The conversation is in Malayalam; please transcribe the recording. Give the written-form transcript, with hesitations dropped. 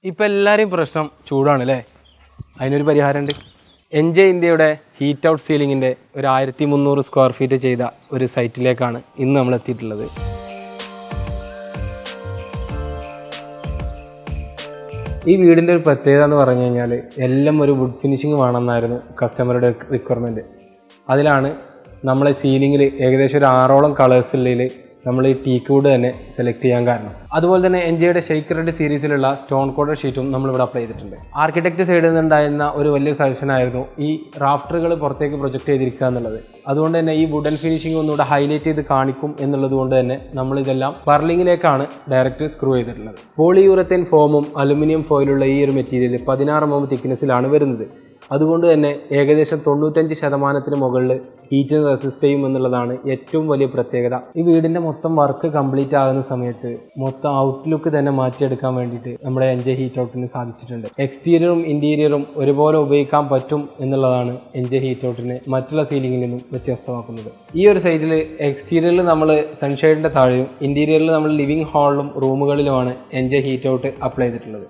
ഇപ്പോൾ എല്ലാവരെയും പ്രശ്നം ചൂടാണ് അല്ലേ? അതിനൊരു പരിഹാരമുണ്ട്. എൻജെ ഇന്ത്യയുടെ ഹീറ്റ് ഔട്ട് സീലിങ്ങിൻ്റെ ഒരു 1300 സ്ക്വയർ ഫീറ്റ് ചെയ്ത ഒരു സൈറ്റിലേക്കാണ് ഇന്ന് നമ്മൾ എത്തിയിട്ടുള്ളത്. ഈ വീടിൻ്റെ ഒരു പ്രത്യേകത എന്ന് പറഞ്ഞു കഴിഞ്ഞാൽ എല്ലാം ഒരു വുഡ് ഫിനിഷിങ് വേണമെന്നായിരുന്നു കസ്റ്റമറുടെ റിക്വയർമെൻറ്റ്. അതിലാണ് നമ്മളെ സീലിങ്ങിൽ ഏകദേശം ഒരു 6ഓളം കളേഴ്സുള്ളിൽ നമ്മൾ ഈ ടീക്ക് വുഡ് തന്നെ സെലക്ട് ചെയ്യാൻ കാരണം. അതുപോലെ തന്നെ എൻജെയുടെ ഷെയ്ക്ക് റെഡ് സീരീസിലുള്ള സ്റ്റോൺ കോട്ടഡ് ഷീറ്റും നമ്മളിവിടെ അപ്ലൈ ചെയ്തിട്ടുണ്ട്. ആർക്കിടെക്ട് സൈഡിൽ നിന്നുണ്ടായിരുന്ന ഒരു വലിയ സജഷനായിരുന്നു ഈ റാഫ്റ്ററുകൾ പുറത്തേക്ക് പ്രൊജക്റ്റ് ചെയ്തിരിക്കുക എന്നുള്ളത്. അതുകൊണ്ട് തന്നെ ഈ വുഡൻ ഫിനിഷിംഗ് ഒന്നുകൂടെ ഹൈലൈറ്റ് ചെയ്ത് കാണിക്കും എന്നുള്ളത് കൊണ്ട് തന്നെ നമ്മളിതെല്ലാം ബർലിങ്ങിലേക്കാണ് ഡയറക്റ്റ് സ്ക്രൂ ചെയ്തിട്ടുള്ളത്. പോളിയൂറത്തേൻ ഫോമും അലുമിനിയം ഫോയിലുള്ള ഈ ഒരു മെറ്റീരിയൽ 16 mm തിക്നെസ്സിലാണ് വരുന്നത്. അതുകൊണ്ട് തന്നെ ഏകദേശം 95% മുകളിൽ ഹീറ്റിന് റെസിസ്റ്റ് ചെയ്യും എന്നുള്ളതാണ് ഏറ്റവും വലിയ പ്രത്യേകത. ഈ വീടിൻ്റെ മൊത്തം വർക്ക് കംപ്ലീറ്റ് ആകുന്ന സമയത്ത് മൊത്തം ഔട്ട്ലുക്ക് തന്നെ മാറ്റിയെടുക്കാൻ വേണ്ടിയിട്ട് നമ്മുടെ എൻജെ ഹീറ്റ് ഔട്ടിന് സാധിച്ചിട്ടുണ്ട്. എക്സ്റ്റീരിയറും ഇൻറ്റീരിയറും ഒരുപോലെ ഉപയോഗിക്കാൻ പറ്റും എന്നുള്ളതാണ് എൻജെ ഹീറ്റ് ഔട്ടിനെ മറ്റുള്ള സീലിംഗിൽ നിന്നും വ്യത്യസ്തമാക്കുന്നത്. ഈ ഒരു സൈറ്റിൽ എക്സ്റ്റീരിയറിൽ നമ്മൾ സൺഷെയ്ഡിൻ്റെ താഴെയും ഇൻറ്റീരിയറിൽ നമ്മൾ ലിവിംഗ് ഹാളിലും റൂമുകളിലുമാണ് എൻജെ ഹീറ്റ് ഔട്ട് അപ്ലൈ ചെയ്തിട്ടുള്ളത്.